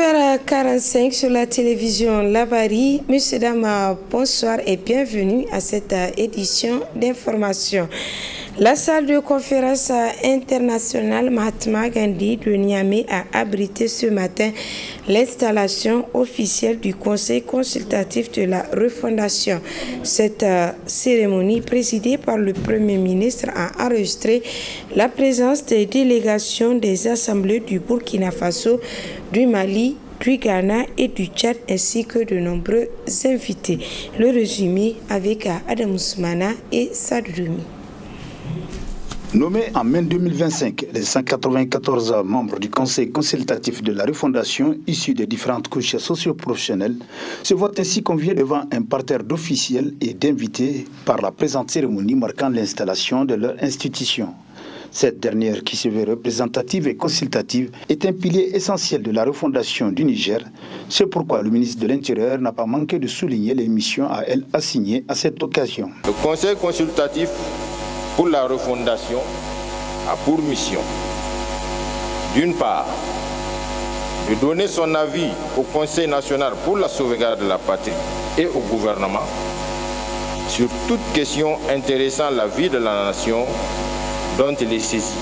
9h45 sur la télévision Labari. Messieurs, dames, bonsoir et bienvenue à cette édition d'information. La salle de conférence internationale Mahatma Gandhi de Niamey a abrité ce matin l'installation officielle du Conseil consultatif de la refondation. Cette cérémonie présidée par le Premier ministre a enregistré la présence des délégations des assemblées du Burkina Faso, du Mali, du Ghana et du Tchad, ainsi que de nombreux invités. Le résumé avec Adam Ousmana et Sadroumi. Nommés en mai 2025, les 194 membres du Conseil consultatif de la refondation, issus des différentes couches socio-professionnelles, se voient ainsi conviés devant un parterre d'officiels et d'invités par la présente cérémonie marquant l'installation de leur institution. Cette dernière, qui se veut représentative et consultative, est un pilier essentiel de la refondation du Niger. C'est pourquoi le ministre de l'Intérieur n'a pas manqué de souligner les missions à elle assignées à cette occasion. Le Conseil consultatif pour la refondation a pour mission, d'une part, de donner son avis au Conseil national pour la sauvegarde de la patrie et au gouvernement sur toute question intéressant la vie de la nation dont il est saisi,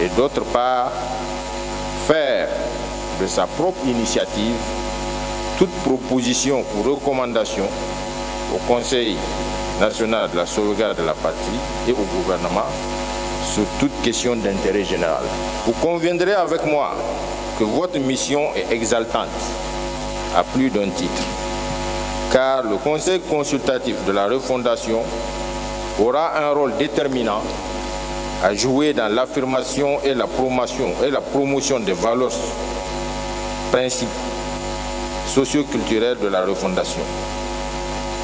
et d'autre part, faire de sa propre initiative toute proposition ou recommandation au Conseil national de la sauvegarde de la patrie et au gouvernement sur toute question d'intérêt général. Vous conviendrez avec moi que votre mission est exaltante à plus d'un titre, car le Conseil consultatif de la refondation aura un rôle déterminant à jouer dans l'affirmation et la promotion des valeurs, principes socio-culturels de la refondation,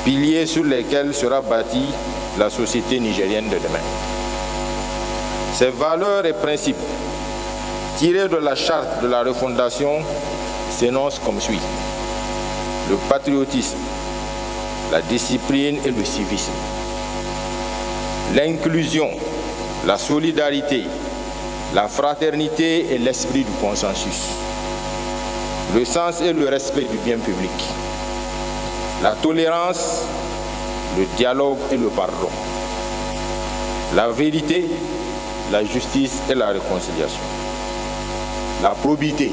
piliers sur lesquels sera bâtie la société nigérienne de demain. Ces valeurs et principes, tirés de la charte de la refondation, s'énoncent comme suit: le patriotisme, la discipline et le civisme, l'inclusion, la solidarité, la fraternité et l'esprit du consensus, le sens et le respect du bien public, la tolérance, le dialogue et le pardon, la vérité, la justice et la réconciliation, la probité,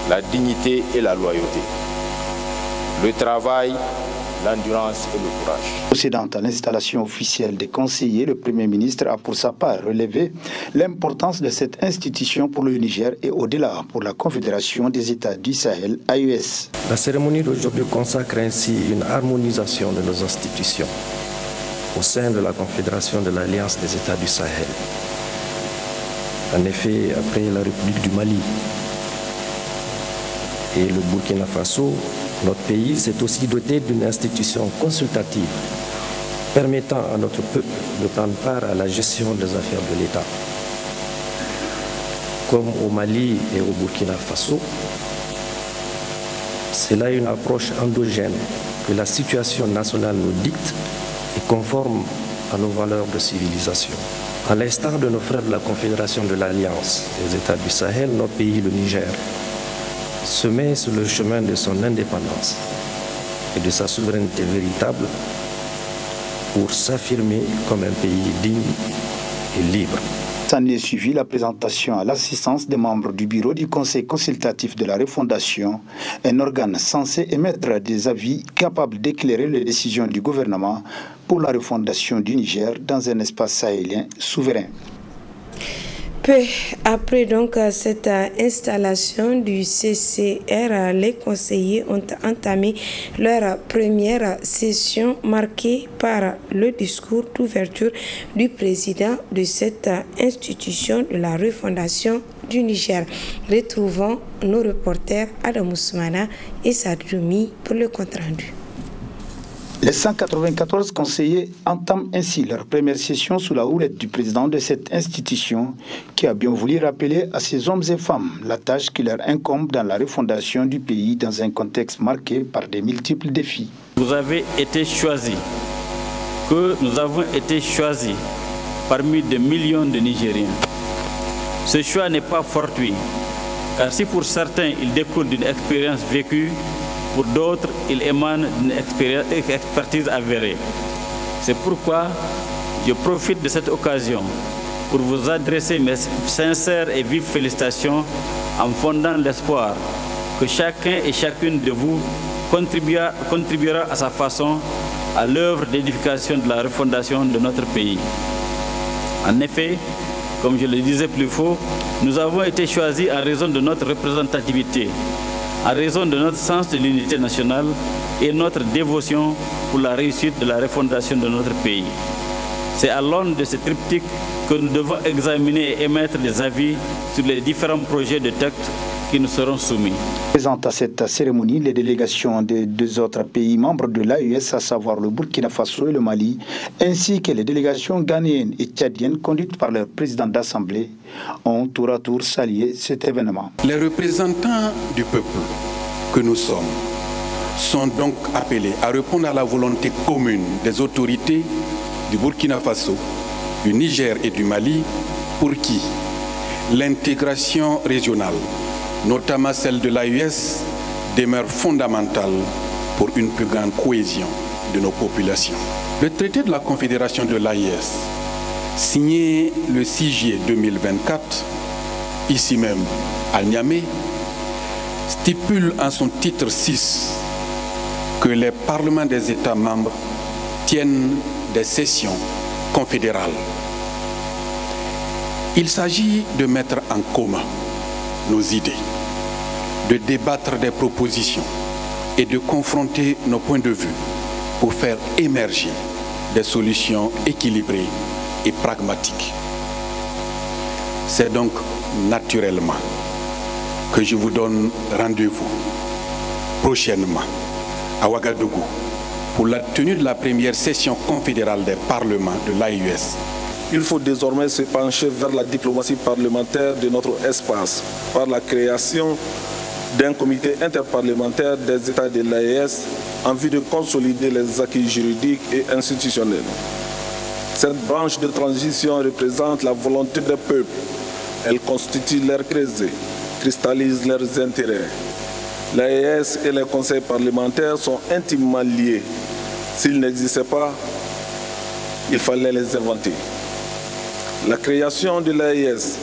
la dignité et la loyauté, le travail, l'endurance et le courage. Procédant à l'installation officielle des conseillers, le Premier ministre a pour sa part relevé l'importance de cette institution pour le Niger et au-delà pour la Confédération des États du Sahel, AES. La cérémonie d'aujourd'hui consacre ainsi une harmonisation de nos institutions au sein de la Confédération de l'Alliance des États du Sahel. En effet, après la République du Mali et le Burkina Faso, notre pays s'est aussi doté d'une institution consultative permettant à notre peuple de prendre part à la gestion des affaires de l'État. Comme au Mali et au Burkina Faso, c'est là une approche endogène que la situation nationale nous dicte et conforme à nos valeurs de civilisation. À l'instar de nos frères de la Confédération de l'Alliance des États du Sahel, notre pays, le Niger, se met sur le chemin de son indépendance et de sa souveraineté véritable pour s'affirmer comme un pays digne et libre. S'en est suivi la présentation à l'assistance des membres du bureau du Conseil consultatif de la refondation, un organe censé émettre des avis capables d'éclairer les décisions du gouvernement pour la refondation du Niger dans un espace sahélien souverain. Peu après donc cette installation du CCR, les conseillers ont entamé leur première session marquée par le discours d'ouverture du président de cette institution de la refondation du Niger. Retrouvons nos reporters Adam Ousmana et Sadroumi pour le compte-rendu. Les 194 conseillers entament ainsi leur première session sous la houlette du président de cette institution qui a bien voulu rappeler à ces hommes et femmes la tâche qui leur incombe dans la refondation du pays dans un contexte marqué par des multiples défis. Vous avez été choisis, que nous avons été choisis parmi des millions de Nigériens. Ce choix n'est pas fortuit, Car si pour certains, il découle d'une expérience vécue, pour d'autres, il émane d'une expertise avérée. C'est pourquoi je profite de cette occasion pour vous adresser mes sincères et vives félicitations en fondant l'espoir que chacun et chacune de vous contribuera à sa façon à l'œuvre d'édification de la refondation de notre pays. En effet, comme je le disais plus tôt, nous avons été choisis en raison de notre représentativité, en raison de notre sens de l'unité nationale et notre dévotion pour la réussite de la refondation de notre pays. C'est à l'aune de ce triptyque que nous devons examiner et émettre des avis sur les différents projets de texte qui nous seront soumis. Présente à cette cérémonie les délégations des deux autres pays membres de l'AES, à savoir le Burkina Faso et le Mali, ainsi que les délégations ghanéennes et tchadiennes conduites par leur président d'Assemblée, ont tour à tour salué cet événement. Les représentants du peuple que nous sommes sont donc appelés à répondre à la volonté commune des autorités du Burkina Faso, du Niger et du Mali, pour qui l'intégration régionale, notamment celle de l'AES, demeure fondamentale pour une plus grande cohésion de nos populations. Le traité de la Confédération de l'AES, signé le 6 juillet 2024, ici même à Niamey, stipule en son titre 6 que les parlements des États membres tiennent des sessions confédérales. Il s'agit de mettre en commun nos idées, de débattre des propositions et de confronter nos points de vue pour faire émerger des solutions équilibrées et pragmatiques. C'est donc naturellement que je vous donne rendez-vous prochainement à Ouagadougou pour la tenue de la première session confédérale des parlements de l'AES. Il faut désormais se pencher vers la diplomatie parlementaire de notre espace par la création d'un comité interparlementaire des États de l'AES en vue de consolider les acquis juridiques et institutionnels. Cette branche de transition représente la volonté des peuples. Elle constitue leur creuset, cristallise leurs intérêts. L'AES et les conseils parlementaires sont intimement liés. S'ils n'existaient pas, il fallait les inventer. La création de l'AES,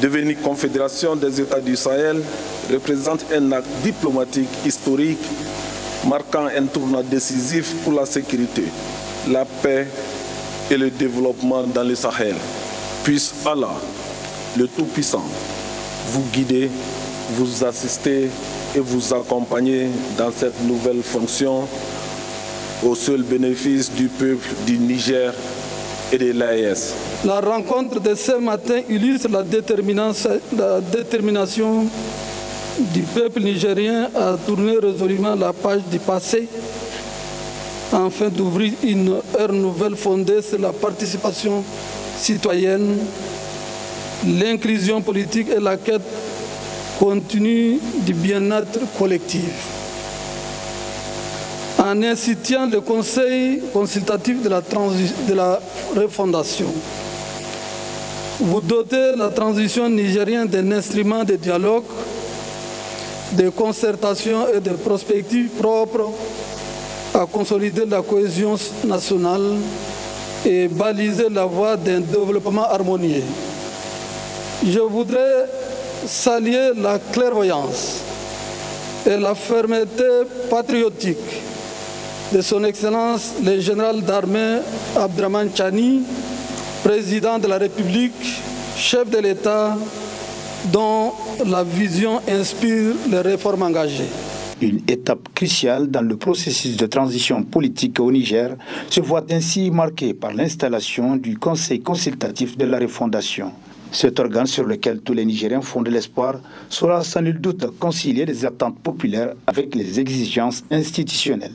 devenue Confédération des États du Sahel, représente un acte diplomatique historique marquant un tournant décisif pour la sécurité, la paix et le développement dans le Sahel. Puisse Allah, le Tout-Puissant, vous guider, vous assister et vous accompagner dans cette nouvelle fonction au seul bénéfice du peuple du Niger et de l'AES. La rencontre de ce matin illustre la détermination du peuple nigérien à tourner résolument la page du passé afin d'ouvrir une ère nouvelle fondée sur la participation citoyenne, l'inclusion politique et la quête continue du bien-être collectif. En incitant le Conseil consultatif de la refondation, vous dotez la transition nigérienne d'un instrument de dialogue, de concertation et de prospective propre à consolider la cohésion nationale et baliser la voie d'un développement harmonieux. Je voudrais saluer la clairvoyance et la fermeté patriotique de son Excellence le général d'armée Abdraman Chani, président de la République, chef de l'État, dont la vision inspire les réformes engagées. Une étape cruciale dans le processus de transition politique au Niger se voit ainsi marquée par l'installation du Conseil consultatif de la refondation. Cet organe sur lequel tous les Nigériens font de l'espoir saura sans nul doute concilier les attentes populaires avec les exigences institutionnelles.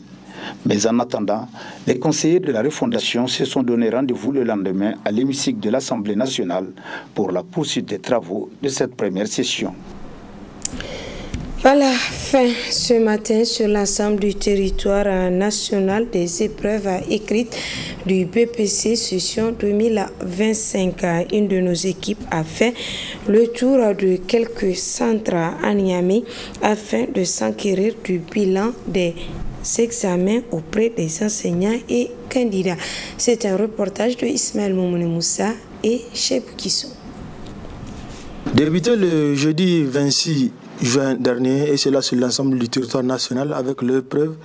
Mais en attendant, les conseillers de la refondation se sont donné rendez-vous le lendemain à l'hémicycle de l'Assemblée nationale pour la poursuite des travaux de cette première session. Voilà, fin ce matin sur l'ensemble du territoire national des épreuves écrites du BPC session 2025. Une de nos équipes a fait le tour de quelques centres à Niamey afin de s'enquérir du bilan des examens auprès des enseignants et candidats. C'est un reportage de Ismaël Moumouni Moussa et Cheb Kisso. Débuté le jeudi 26 juin dernier, et cela sur l'ensemble du territoire national avec l'épreuve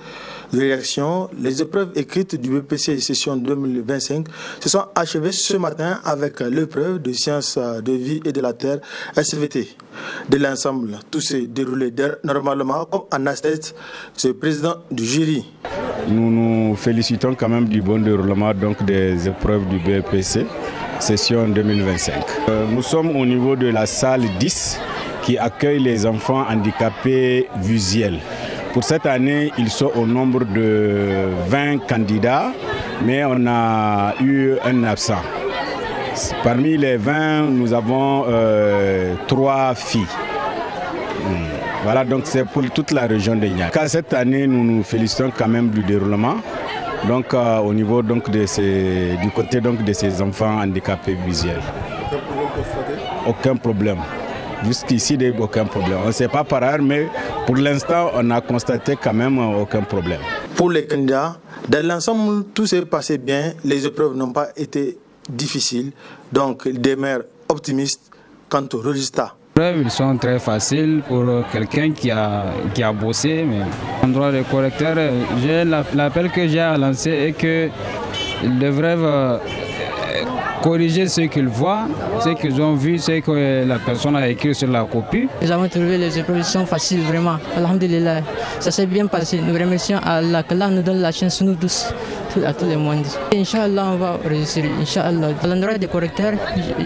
de réaction, les épreuves écrites du BPC session 2025 se sont achevées ce matin avec l'épreuve de sciences de vie et de la terre SVT. De l'ensemble, tout s'est déroulé normalement comme en atteste ce président du jury. Nous nous félicitons quand même du bon déroulement donc des épreuves du BPC session 2025. Nous sommes au niveau de la salle 10 qui accueille les enfants handicapés visuels. Pour cette année, ils sont au nombre de 20 candidats, mais on a eu un absent. Parmi les 20, nous avons 3 filles. Voilà, donc c'est pour toute la région de Niamey. Cette année, nous nous félicitons quand même du déroulement. Donc au niveau donc, du côté donc, de ces enfants handicapés visuels. Aucun problème. Jusqu'ici, aucun problème. On ne sait pas par ailleurs, mais pour l'instant, on a constaté quand même aucun problème. Pour les candidats, dans l'ensemble, tout s'est passé bien. Les épreuves n'ont pas été difficiles. Donc, ils demeurent optimistes quant aux résultats. Les épreuves, ils sont très faciles pour quelqu'un qui a bossé. Mais en droit des correcteurs, l'appel que j'ai à lancer est qu'ils devraient corriger ce qu'ils voient, ce qu'ils ont vu, ce que la personne a écrit sur la copie. Nous avons trouvé les épreuves sont faciles, vraiment. Alhamdulillah, ça s'est bien passé. Nous remercions Allah, qu'Allah nous donne la chance, nous tous, à tout le monde. Inch'Allah, on va réussir. Inch'Allah. À l'endroit des correcteurs,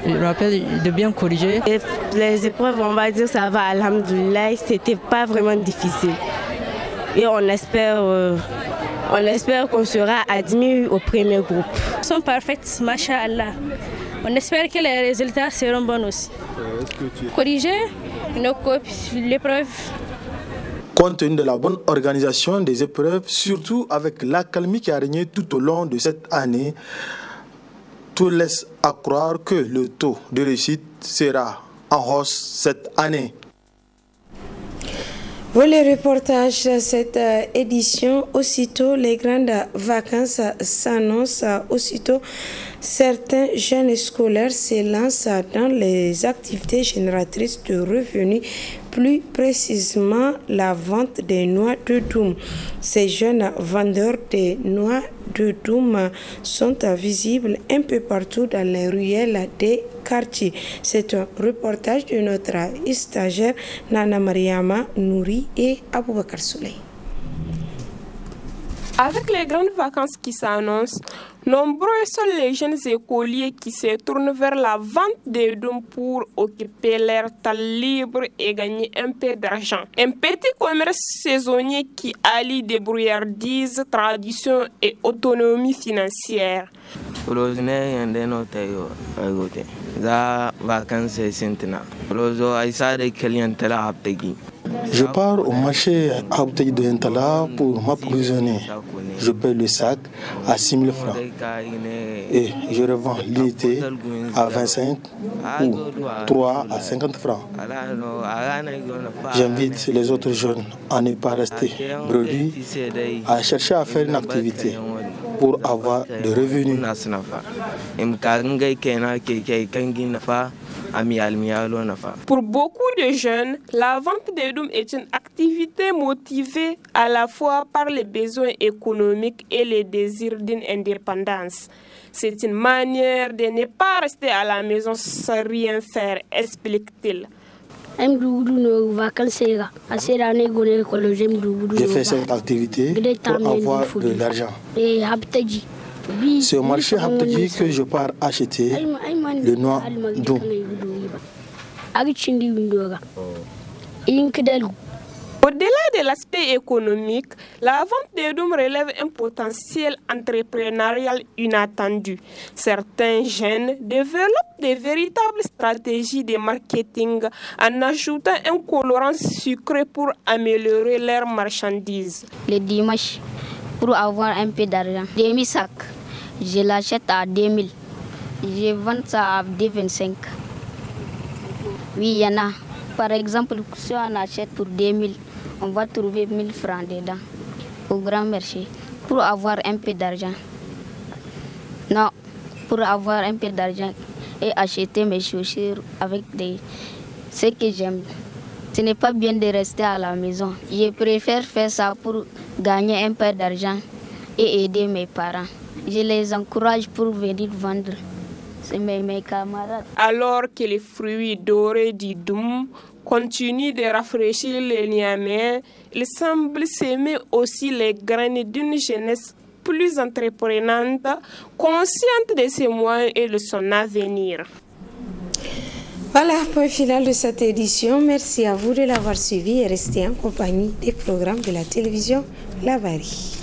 je rappelle de bien corriger. Les épreuves, on va dire, ça va, alhamdulillah, c'était pas vraiment difficile. Et on espère qu'on sera admis au premier groupe. Ils sont parfaites, masha'Allah. On espère que les résultats seront bons aussi. Corriger nos copies, l'épreuve. Compte tenu de la bonne organisation des épreuves, surtout avec l'accalmie qui a régné tout au long de cette année, tout laisse à croire que le taux de réussite sera en hausse cette année. Pour les reportages de cette édition, aussitôt les grandes vacances s'annoncent, aussitôt certains jeunes scolaires se lancent dans les activités génératrices de revenus, plus précisément la vente des noix de Doum. Ces jeunes vendeurs de noix de Doum sont visibles un peu partout dans les ruelles des quartiers. C'est un reportage de notre stagiaire Nana Mariama Nouri et Aboubakar Souley. Avec les grandes vacances qui s'annoncent, nombreux sont les jeunes écoliers qui se tournent vers la vente des dons pour occuper leur temps libre et gagner un peu d'argent. Un petit commerce saisonnier qui allie débrouillardise, tradition et autonomie financière. Je pars au marché Abtei de Ntala pour m'approvisionner. Je paye le sac à 6 000 francs et je revends l'unité à 25 ou 3 à 50 francs. J'invite les autres jeunes à ne pas rester brebis, à chercher à faire une activité pour avoir des revenus. Pour beaucoup de jeunes, la vente des dômes est une activité motivée à la fois par les besoins économiques et les désirs d'une indépendance. C'est une manière de ne pas rester à la maison sans rien faire, explique-t-il. J'ai fait cette activité pour avoir de l'argent. C'est au marché Abtegi que je pars acheter le noix d'eau. Au-delà de l'aspect économique, la vente des dômes relève un potentiel entrepreneurial inattendu. Certains jeunes développent de véritables stratégies de marketing en ajoutant un colorant sucré pour améliorer leurs marchandises. Le dimanche, pour avoir un peu d'argent, demi-sac, je l'achète à 2000. Je vends ça à 2,25. Oui, il y en a. Par exemple, si on achète pour 2000, on va trouver 1000 francs dedans au grand marché pour avoir un peu d'argent. Non, pour avoir un peu d'argent et acheter mes chaussures avec ce que j'aime. Ce n'est pas bien de rester à la maison. Je préfère faire ça pour gagner un peu d'argent et aider mes parents. Je les encourage pour venir vendre. C'est mes camarades. Alors que les fruits dorés du Doum continuent de rafraîchir les Niamey, il semble s'aimer aussi les graines d'une jeunesse plus entreprenante, consciente de ses moyens et de son avenir. Voilà, point final de cette édition. Merci à vous de l'avoir suivi et restez en compagnie des programmes de la télévision La Varie.